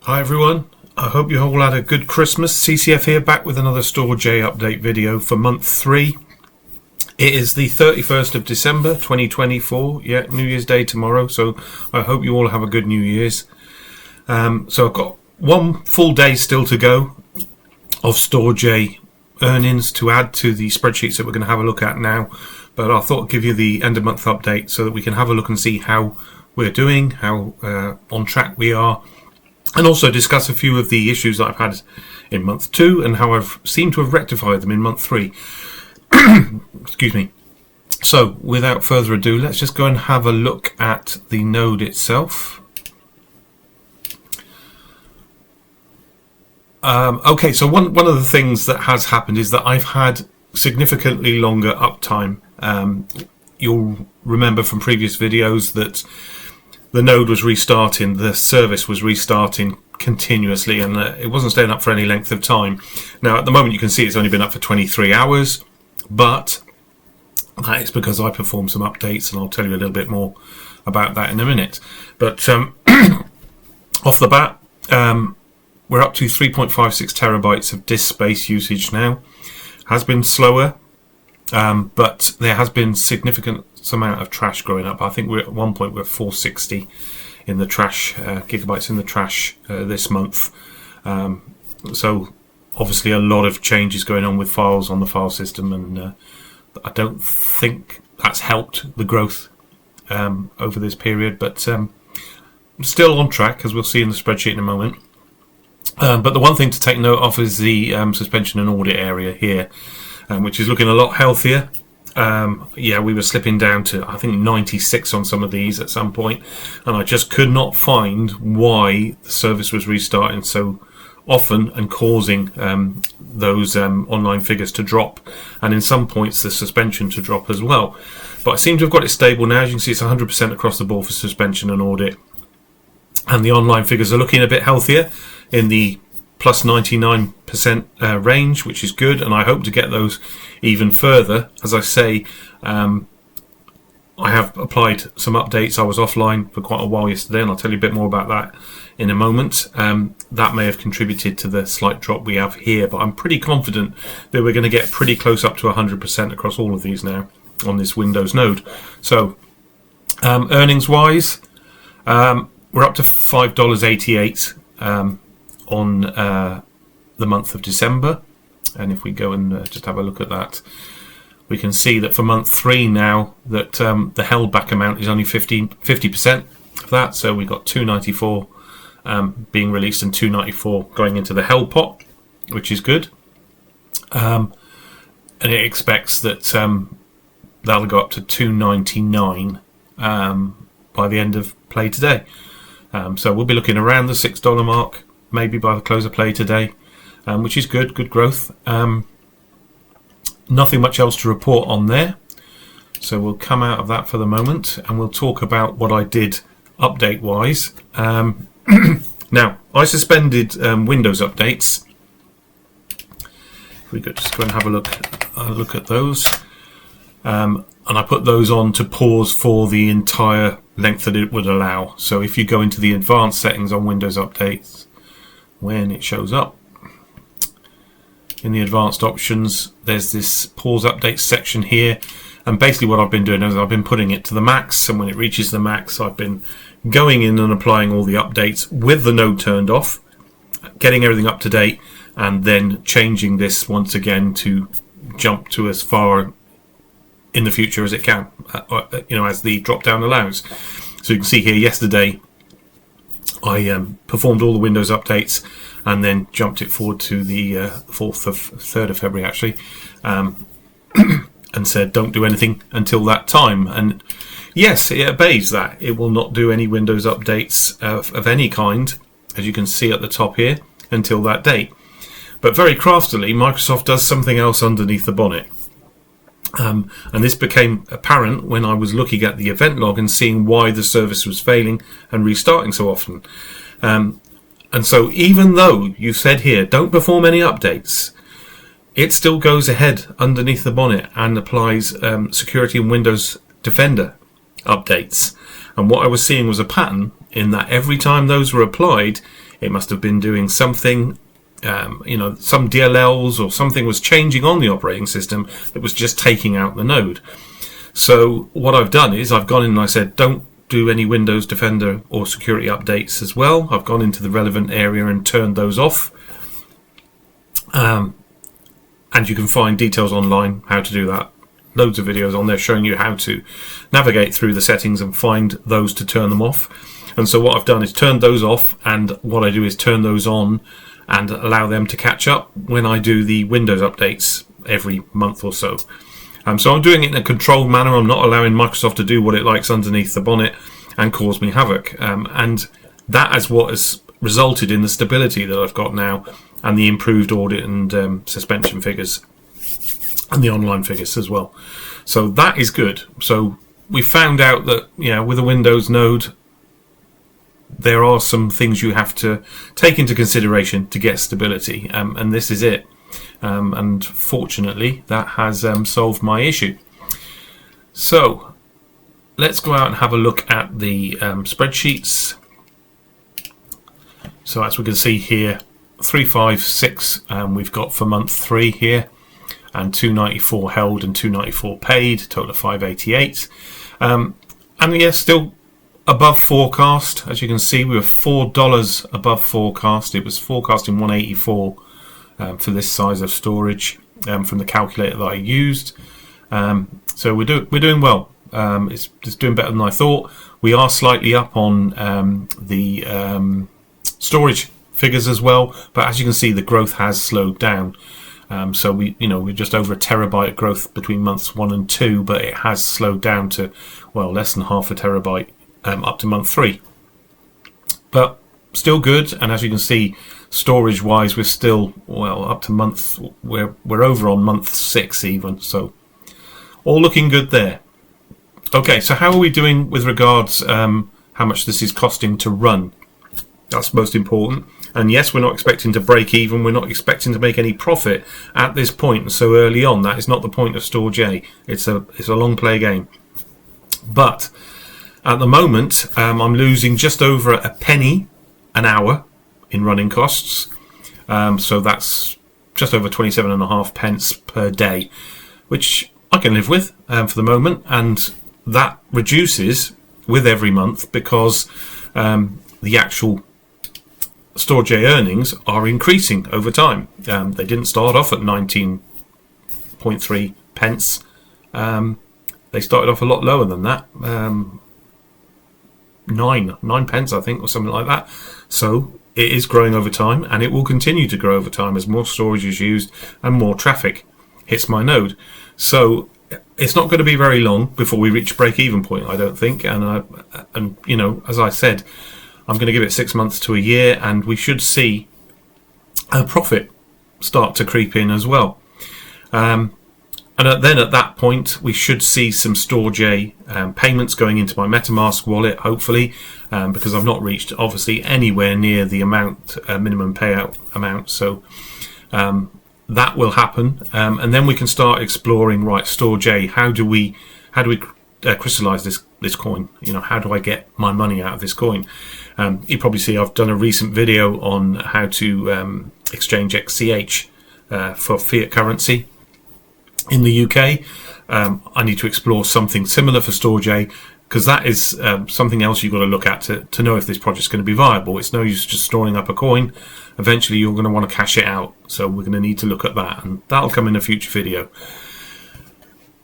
Hi everyone, I hope you all had a good Christmas. CCF here, back with another STORJ update video for month 3. It is the 31st of December 2024, yeah, New Year's Day tomorrow, so I hope you all have a good New Year's. So I've got one full day still to go of STORJ earnings to add to the spreadsheets that we're going to have a look at now, but I thought I'd give you the end of month update so that we can have a look and see how we're doing, how on track we are, and also discuss a few of the issues that I've had in month 2 and how I've seemed to have rectified them in month 3. Excuse me. So without further ado, let's just go and have a look at the node itself. Okay, so one of the things that has happened is that I've had significantly longer uptime. You'll remember from previous videos that the node was restarting, the service was restarting continuously, and it wasn't staying up for any length of time. Now at the moment you can see it's only been up for 23 hours, but that is because I performed some updates, and I'll tell you a little bit more about that in a minute. But off the bat, we're up to 3.56 terabytes of disk space usage now. Has been slower, but there has been significant amount of trash growing up. I think we're at one point we're 460 in the trash, gigabytes in the trash this month. So obviously a lot of changes going on with files on the file system, and I don't think that's helped the growth over this period, but still on track, as we'll see in the spreadsheet in a moment. But the one thing to take note of is the suspension and audit area here, which is looking a lot healthier. Yeah, we were slipping down to, I think, 96 on some of these at some point, and I just could not find why the service was restarting so often and causing those online figures to drop, and in some points the suspension to drop as well. But I seem to have got it stable now. As you can see, it's 100% across the board for suspension and audit, and the online figures are looking a bit healthier in the plus 99% range, which is good, and I hope to get those even further. As I say, I have applied some updates. I was offline for quite a while yesterday, and I'll tell you a bit more about that in a moment. That may have contributed to the slight drop we have here, but I'm pretty confident that we're going to get pretty close up to 100% across all of these now on this Windows node. So earnings wise, we're up to $5.88 on the month of December, and if we go and just have a look at that, we can see that for month 3 now that the held back amount is only 50% of that, so we got $2.94 being released and $2.94 going into the held pot, which is good, and it expects that that'll go up to $2.99 by the end of play today. So we'll be looking around the $6 mark, maybe by the close of play today, which is good growth. Nothing much else to report on there, so we'll come out of that for the moment, and we'll talk about what I did update wise. Now, I suspended Windows updates. If we could just go and have a look at those, and I put those on to pause for the entire length that it would allow. So if you go into the advanced settings on Windows updates, when it shows up in the advanced options, there's this pause update section here, and basically what I've been doing is I've been putting it to the max, and when it reaches the max I've been going in and applying all the updates with the node turned off, getting everything up to date, and then changing this once again to jump to as far in the future as it can, as the drop down allows. So you can see here yesterday I performed all the Windows updates and then jumped it forward to the 3rd of February actually, and said don't do anything until that time, and yes, it obeys that. It will not do any Windows updates of any kind, as you can see at the top here, until that date. But very craftily Microsoft does something else underneath the bonnet. And this became apparent when I was looking at the event log and seeing why the service was failing and restarting so often. And so even though you said here, don't perform any updates, it still goes ahead underneath the bonnet and applies security and Windows Defender updates. And what I was seeing was a pattern in that every time those were applied, it must have been doing something, some DLLs or something was changing on the operating system that was just taking out the node. So what I've done is I've gone in and I said, don't do any Windows Defender or security updates as well. I've gone into the relevant area and turned those off. And you can find details online how to do that. Loads of videos on there showing you how to navigate through the settings and find those to turn them off. And so what I've done is turned those off, and what I do is turn those on and allow them to catch up when I do the Windows updates every month or so. So I'm doing it in a controlled manner. I'm not allowing Microsoft to do what it likes underneath the bonnet and cause me havoc. And that is what has resulted in the stability that I've got now and the improved audit and suspension figures and the online figures as well. So that is good. So we found out that, with a Windows node, there are some things you have to take into consideration to get stability. And this is it. And fortunately that has solved my issue. So let's go out and have a look at the spreadsheets. So as we can see here, 356 we've got for month 3 here, and 294 held and 294 paid, total of 588. And yes, still above forecast. As you can see, we were $4 above forecast. It was forecasting 184 for this size of storage from the calculator that I used. So we're doing well. It's doing better than I thought. We are slightly up on the storage figures as well, but as you can see, the growth has slowed down. So we're just over a terabyte growth between months 1 and 2, but it has slowed down to less than half a terabyte up to month 3. But still good, and as you can see, storage wise we're still up to month, we're over on month 6 even, so all looking good there. Okay, so how are we doing with regards how much this is costing to run? That's most important. And yes, we're not expecting to break even, we're not expecting to make any profit at this point so early on. That is not the point of STORJ. It's a long play game. But at the moment I'm losing just over a penny an hour in running costs, so that's just over 27.5 pence per day, which I can live with for the moment, and that reduces with every month because the actual STORJ earnings are increasing over time. They didn't start off at 19.3 pence. They started off a lot lower than that, 9 pence I think, or something like that. So it is growing over time, and it will continue to grow over time as more storage is used and more traffic hits my node. So it's not going to be very long before we reach break-even point, I don't think. And as I said, I'm going to give it 6 months to a year, and we should see a profit start to creep in as well. And then at that point, we should see some STORJ payments going into my MetaMask wallet, hopefully, because I've not reached, obviously, anywhere near the amount, minimum payout amount. So that will happen, and then we can start exploring. Right, STORJ, how do we crystallize this coin? How do I get my money out of this coin? You probably see I've done a recent video on how to exchange XCH for fiat currency in the UK. I need to explore something similar for STORJ, because that is something else you've got to look at to know if this project's going to be viable. It's no use just storing up a coin. Eventually you're going to want to cash it out, so we're going to need to look at that, and that'll come in a future video.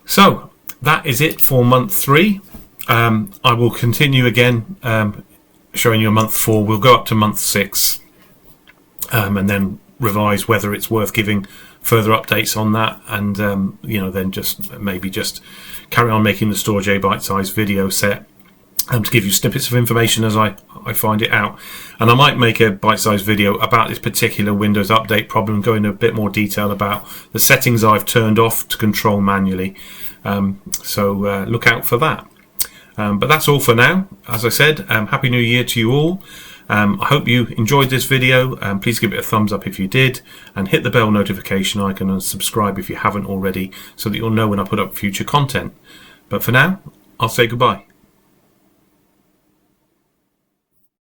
So that is it for month 3. I will continue again showing you a month 4. We'll go up to month 6 and then revise whether it's worth giving further updates on that, and then maybe just carry on making the STORJ bite-sized video set to give you snippets of information as I find it out. And I might make a bite-sized video about this particular Windows update problem, go into a bit more detail about the settings I've turned off to control manually. So look out for that. But that's all for now. As I said, Happy New Year to you all. I hope you enjoyed this video. Please give it a thumbs up if you did, and hit the bell notification icon and subscribe if you haven't already, so that you'll know when I put up future content. But for now, I'll say goodbye.